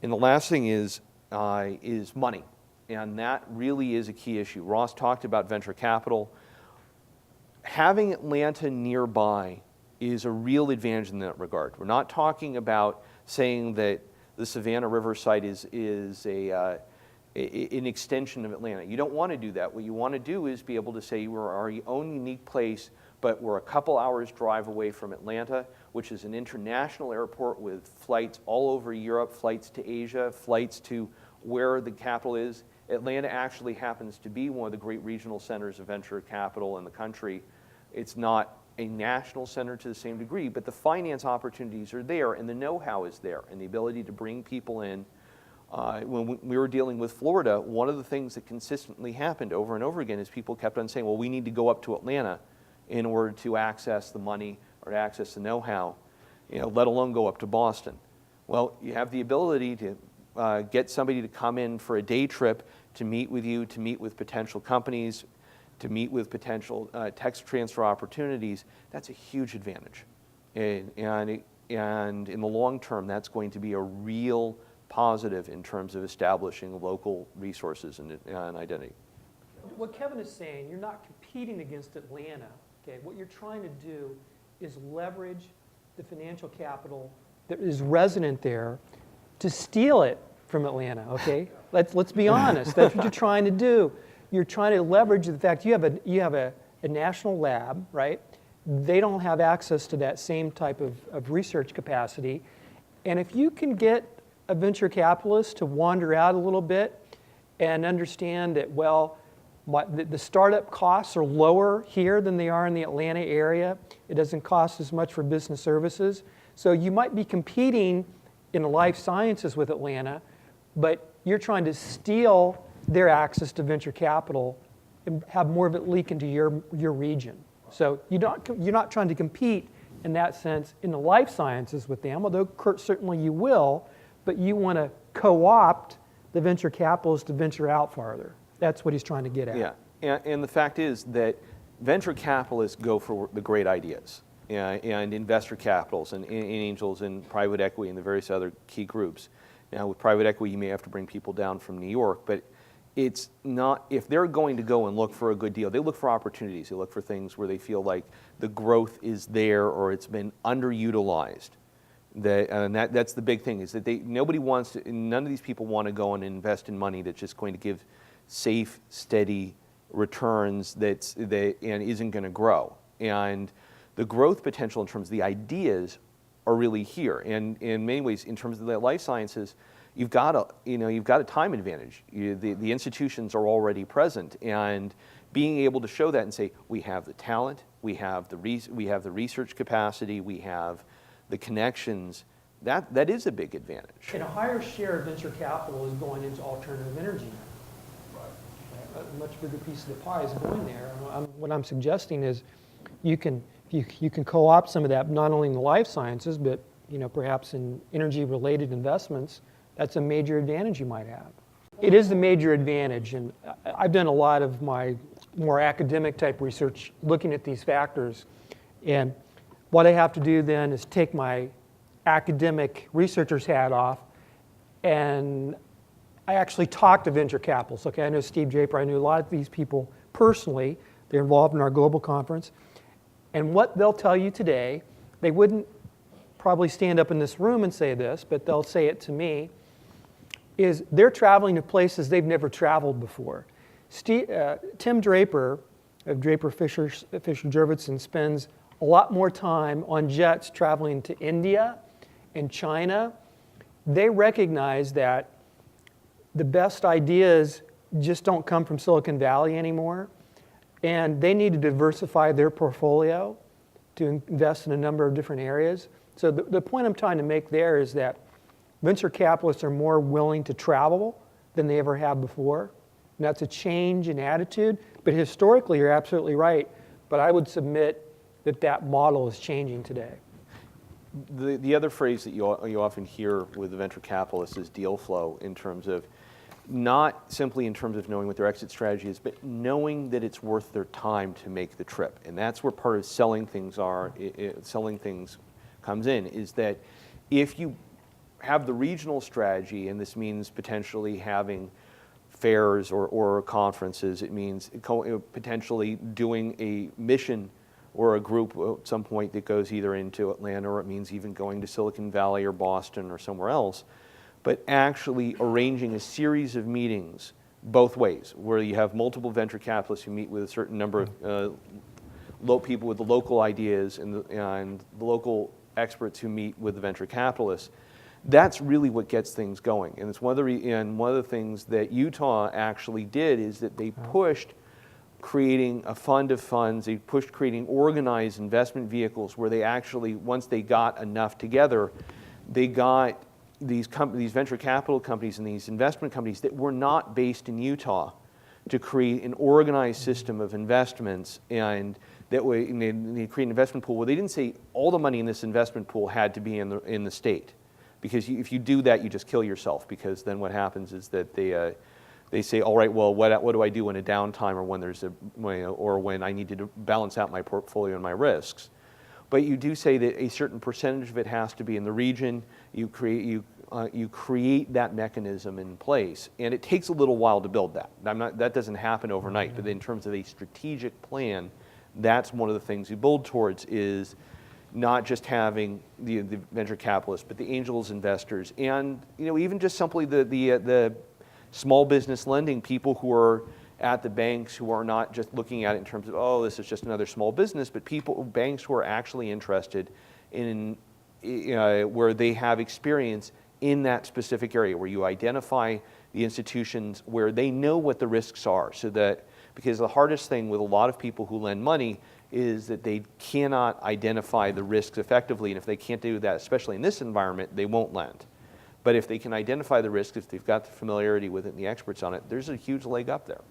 And the last thing is money. And that really is a key issue. Ross talked about venture capital. Having Atlanta nearby is a real advantage in that regard. We're not talking about saying that the Savannah River site is an extension of Atlanta. You don't want to do that. What you want to do is be able to say we're our own unique place, but we're a couple hours drive away from Atlanta, which is an international airport with flights all over Europe, flights to Asia, flights to where the capital is. Atlanta actually happens to be one of the great regional centers of venture capital in the country. It's not a national center to the same degree, but the finance opportunities are there and the know-how is there and the ability to bring people in. When we were dealing with Florida, one of the things that consistently happened over and over again is people kept on saying, well, we need to go up to Atlanta in order to access the money or to access the know-how, let alone go up to Boston. Well, you have the ability to get somebody to come in for a day trip to meet with you, to meet with potential companies, to meet with potential tech transfer opportunities. That's a huge advantage. And in the long term, that's going to be a real positive in terms of establishing local resources and identity. What Kevin is saying, you're not competing against Atlanta. Okay? What you're trying to do is leverage the financial capital that is resident there to steal it from Atlanta, okay? Let's be honest. That's what you're trying to do. You're trying to leverage the fact you have a national lab, right? They don't have access to that same type of research capacity. And if you can get a venture capitalist to wander out a little bit and understand that, well, the startup costs are lower here than they are in the Atlanta area. It doesn't cost as much for business services. So you might be competing in life sciences with Atlanta, but you're trying to steal their access to venture capital and have more of it leak into your region. So you're not trying to compete in that sense in the life sciences with them, although certainly you will, but you want to co-opt the venture capitalists to venture out farther. That's what he's trying to get at. Yeah, and the fact is that venture capitalists go for the great ideas, and investor capitals and angels and private equity and the various other key groups. Now with private equity, you may have to bring people down from New York, but it's not, if they're going to go and look for a good deal, they look for opportunities. They look for things where they feel like the growth is there or it's been underutilized. That's the big thing, is that nobody wants to, none of these people want to go and invest in money that's just going to give safe, steady returns and isn't going to grow. And the growth potential in terms of the ideas are really here. And in many ways, in terms of the life sciences, you've got a time advantage. The institutions are already present, and being able to show that and say, we have the talent, we have the research capacity, we have the connections, that is a big advantage. And a higher share of venture capital is going into alternative energy now. A much bigger piece of the pie is going there. What I'm suggesting is you can co-opt some of that, not only in the life sciences, but perhaps in energy-related investments. That's a major advantage you might have. It is a major advantage, and I've done a lot of my more academic type research looking at these factors. And what I have to do then is take my academic researcher's hat off, and I actually talk to venture capitalists. Okay, I know Steve Draper. I knew a lot of these people personally. They're involved in our global conference. And what they'll tell you today, they wouldn't probably stand up in this room and say this, but they'll say it to me, is they're traveling to places they've never traveled before. Tim Draper of Draper Fisher Jurvetson spends a lot more time on jets traveling to India and China. They recognize that the best ideas just don't come from Silicon Valley anymore, and they need to diversify their portfolio to invest in a number of different areas. So the point I'm trying to make there is that venture capitalists are more willing to travel than they ever have before. And that's a change in attitude, but historically you're absolutely right. But I would submit that model is changing today. The other phrase that you often hear with the venture capitalists is deal flow, in terms of not simply in terms of knowing what their exit strategy is, but knowing that it's worth their time to make the trip. And that's where part of selling things comes in, is that if you have the regional strategy, and this means potentially having fairs or conferences. It means potentially doing a mission or a group at some point that goes either into Atlanta, or it means even going to Silicon Valley or Boston or somewhere else, but actually arranging a series of meetings both ways, where you have multiple venture capitalists who meet with a certain number of people with the local ideas and the local experts who meet with the venture capitalists. That's really what gets things going. And it's one of the things that Utah actually did is that they pushed creating a fund of funds. They pushed creating organized investment vehicles where they actually, once they got enough together, they got these venture capital companies and these investment companies that were not based in Utah to create an organized system of investments. And that way, they create an investment pool where they didn't say all the money in this investment pool had to be in the state. Because if you do that, you just kill yourself, because then what happens is that they say, all right, well, what do I do in a downtime, or when when I need to balance out my portfolio and my risks? But you do say that a certain percentage of it has to be in the region. You create that mechanism in place, and it takes a little while to build that. That doesn't happen overnight, but in terms of a strategic plan, that's one of the things you build towards, is not just having the venture capitalists, but the angels investors, and even just simply the small business lending people who are at the banks, who are not just looking at it in terms of, oh, this is just another small business, but banks who are actually interested in where they have experience in that specific area, where you identify the institutions where they know what the risks are, so that, because the hardest thing with a lot of people who lend money is that they cannot identify the risks effectively, and if they can't do that, especially in this environment, they won't lend. But if they can identify the risks, if they've got the familiarity with it and the experts on it, there's a huge leg up there.